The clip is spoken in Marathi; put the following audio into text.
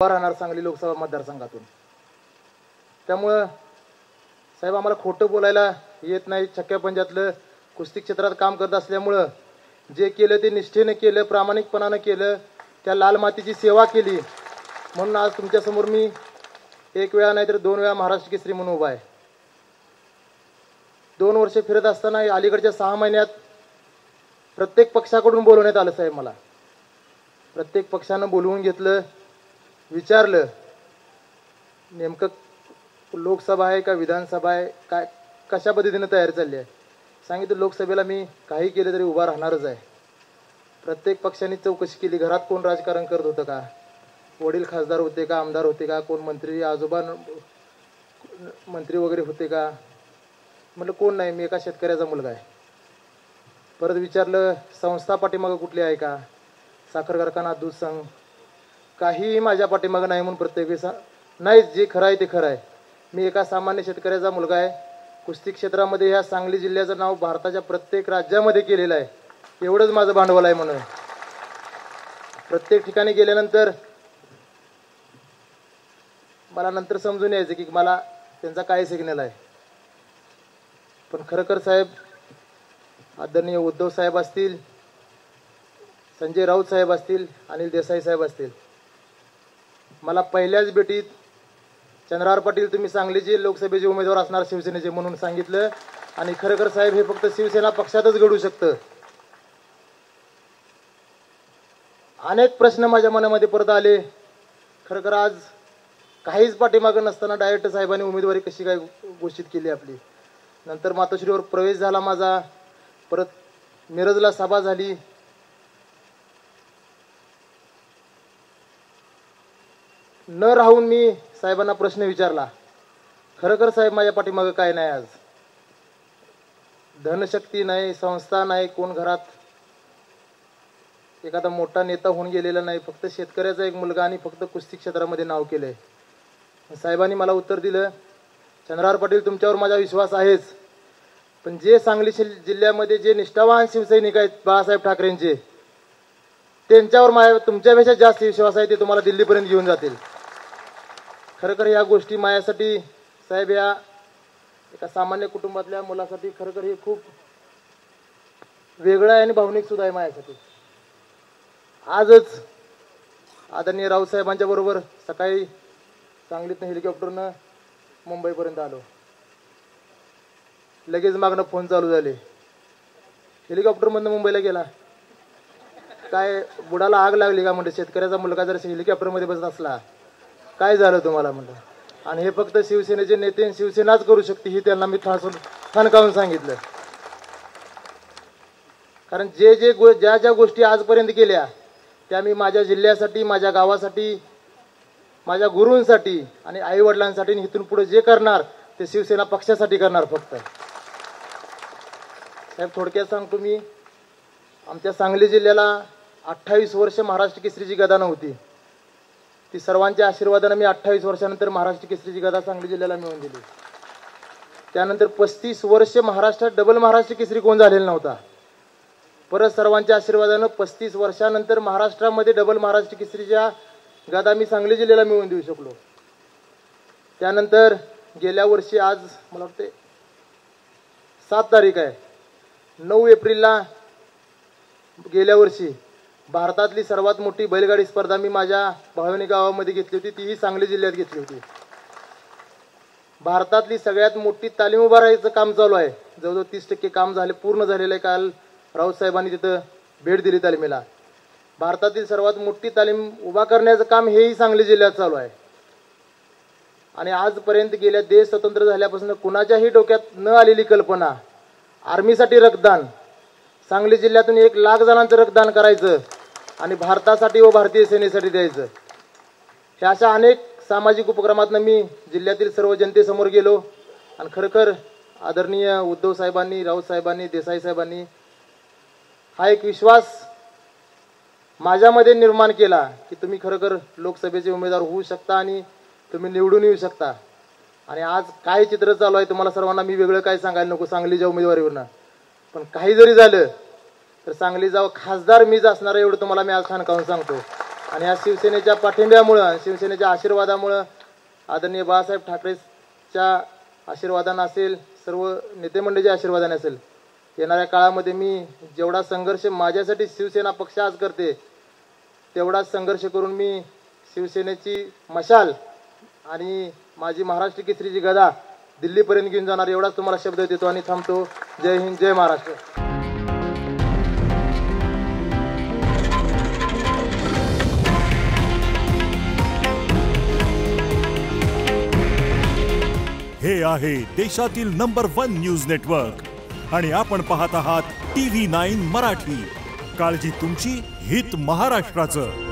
राहणार सांगली लोकसभा मतदारसंघातून। त्यामुळे साहेब आम्हाला खोटं बोलायला येत नाही। छक्क्या पंजातलं कुस्ती क्षेत्रात काम करत असल्यामुळे जे केलं ते निष्ठेने केलं, प्रामाणिकपणाने केलं, त्या लाल मातीची सेवा केली, म्हणून आज तुमच्या समोर मी एक वेळा नाही तर 2 वेळा महाराष्ट्र केसरी म्हणून उभा आहे। 2 वर्ष फिरत असताना अलीकडच्या 6 महिन्यात प्रत्येक पक्षाकडून बोलवण्यात आलं साहेब। मला प्रत्येक पक्षानं बोलवून घेतलं, विचारलं नेमकं लोकसभा आहे का विधानसभा आहे, काय कशा पद्धतीने तयारी चालली आहे। सांगितलं लोकसभेला मी काही केलं तरी उभा राहणारच आहे। प्रत्येक पक्षाने चौकशी केली, घरात कोण राजकारण करत होतं का, वडील खासदार होते का, आमदार होते का, कोण मंत्री आजोबा मंत्री वगैरे होते का। म्हटलं कोण नाही, मी एका शेतकऱ्याचा मुलगा आहे। परत विचारलं संस्था पाठीमागं कुठली आहे का, साखर कारखाना, दूध संघ, काहीही माझ्या पाठीमागं नाही म्हणून प्रत्येक वेळेस नाही, जे खरं आहे ते खरं आहे। मी एका सामान्य शेतकऱ्याचा मुलगा आहे। कुस्ती क्षेत्रामध्ये ह्या सांगली जिल्ह्याचं नाव भारताच्या प्रत्येक राज्यामध्ये केलेलं आहे, एवढंच माझं भांडवल आहे। म्हणून प्रत्येक ठिकाणी गेल्यानंतर मला नंतर समजून यायचं की मला त्यांचा काय सिग्नल आहे। पण खरखर साहेब, आदरणीय उद्धव साहेब असतील, संजय राऊत साहेब असतील, अनिल देसाई साहेब असतील, मला पहिल्याच भेटीत चंद्रहार पाटील तुम्ही सांगलीचे लोकसभेचे उमेदवार असणार शिवसेनेचे म्हणून सांगितलं। आणि खरखर साहेब हे फक्त शिवसेना पक्षातच घडू शकतं। अनेक प्रश्न माझ्या मनामध्ये परत आले। खरखर आज काहीच पाठीमागं नसताना डायरेक्ट साहेबांनी उमेदवारी कशी काय घोषित केली आपली। नंतर मातोश्रीवर प्रवेश झाला माझा, परत मिरजला सभा झाली। न राहून मी साहेबांना प्रश्न विचारला, खरखर साहेब माझ्या पाठीमागं काय नाही, आज धनशक्ती नाही, संस्था नाही, कोण घरात एखादा मोठा नेता होऊन गेलेला नाही, फक्त शेतकऱ्याचा एक मुलगा आणि फक्त कुस्ती क्षेत्रामध्ये नाव केलंय। साहेबांनी मला उत्तर दिलं, चंद्रहार पाटील तुमच्यावर माझा विश्वास आहेच, पण जे सांगली जिल्ह्यामध्ये जे निष्ठावान शिवसैनिक आहेत बाळासाहेब ठाकरेंचे, त्यांच्यावर तुमच्यापेक्षा जास्त विश्वास आहे, ते तुम्हाला दिल्लीपर्यंत घेऊन जातील। खरखर या गोष्टी माझ्यासाठी साहेब, या एका सामान्य कुटुंबातल्या मुलासाठी खरखर हे खूप वेगळं आहे आणि भावनिक सुद्धा आहे माझ्यासाठी। आजच आदरणीय राऊत साहेबांच्या बरोबर सकाळी सांगलीतनं हेलिकॉप्टरनं मुंबईपर्यंत आलो। लगेच मागणं फोन चालू झाले, हेलिकॉप्टरमधनं मुंबईला गेला काय, बुडाला आग लागली का म्हणते, शेतकऱ्याचा मुलगा जर हेलिकॉप्टरमध्ये बसत असला काय झालं तुम्हाला म्हणलं। आणि हे फक्त शिवसेनेचे नेते शिवसेनाच करू शकते, ही त्यांना मी ठणकावून सांगितलं। कारण ज्या ज्या गोष्टी आजपर्यंत केल्या त्या मी माझ्या जिल्ह्यासाठी, माझ्या गावासाठी, माझ्या गुरूंसाठी आणि आई वडिलांसाठी, इथून पुढे जे करणार ते शिवसेना पक्षासाठी करणार फक्त। साहेब थोडक्यात सांगतो, मी आमच्या सांगली जिल्ह्याला 28 वर्ष महाराष्ट्र केसरीची गदा नव्हती, ती सर्वांच्या आशीर्वादाने मी 28 वर्षानंतर महाराष्ट्र केसरीची गदा सांगली जिल्ह्याला मिळवून दिली। त्यानंतर 35 वर्ष महाराष्ट्रात डबल महाराष्ट्र केसरी कोण झालेला नव्हता। परत सर्वांच्या आशीर्वादाने 35 वर्षानंतर महाराष्ट्रामध्ये डबल महाराष्ट्र केसरीच्या गदा मी सांगली जिल्ह्याला मिळवून देऊ शकलो। त्यानंतर गेल्या वर्षी, आज मला वाटते 7 तारीख आहे, 9 एप्रिलला गेल्या वर्षी भारतातली सर्वात मोठी बैलगाडी स्पर्धा मी माझ्या भावनी गावामध्ये घेतली होती, तीही सांगली जिल्ह्यात घेतली होती। भारतातली सगळ्यात मोठी तालीम उभारायचं काम चालू आहे, जवळजवळ 30% काम झाले, पूर्ण झालेलं आहे। काल राऊत साहेबांनी तिथं भेट दिली तालिमेला। भारतातील सर्वात मोठी तालीम उभा करण्याचं काम हेही सांगली जिल्ह्यात चालू आहे। आणि आजपर्यंत गेल्या देश स्वतंत्र झाल्यापासून कुणाच्याही डोक्यात न आलेली कल्पना, आर्मीसाठी रक्तदान, सांगली जिल्ह्यातून 1 लाख जणांचं रक्तदान करायचं आणि भारतासाठी व भारतीय सेनेसाठी द्यायचं। ह्या अशा अनेक सामाजिक उपक्रमातून मी जिल्ह्यातील सर्व जनतेसमोर गेलो आणि खरखर आदरणीय उद्धव साहेबांनी, राऊत साहेबांनी, देसाई साहेबांनी हा एक विश्वास माझ्यामध्ये निर्माण केला की तुम्ही खरखर लोकसभेचे उमेदवार होऊ शकता आणि तुम्ही निवडून येऊ शकता। आणि आज काय चित्र चालू आहे तुम्हाला सर्वांना मी वेगळं काय सांगायला नको सांगलीच्या उमेदवारीवरनं, पण काही जरी झालं तर सांगलीचा खासदार मीच असणार एवढं तुम्हाला मी आज ठणकावून सांगतो। आणि या शिवसेनेच्या पाठिंब्यामुळं, शिवसेनेच्या आशीर्वादामुळं, आदरणीय बाळासाहेब ठाकरेच्या आशीर्वादाने असेल, सर्व नेते मंडळीच्या आशीर्वादाने असेल, येणाऱ्या काळामध्ये मी जेवढा संघर्ष माझ्यासाठी शिवसेना पक्ष आज करते तेवढाच संघर्ष करून मी शिवसेनेची मशाल आणि माझी महाराष्ट्र केसरीची गदा दिल्लीपर्यंत घेऊन जाणार एवढाच तुम्हाला शब्द देतो आणि थांबतो. जय हिंद, जय महाराष्ट्र. हे आहे देशातील नंबर 1 न्यूज नेटवर्क आणि आपण पाहत आहात TV9 मराठी. काळजी तुमची, हित महाराष्ट्राचं.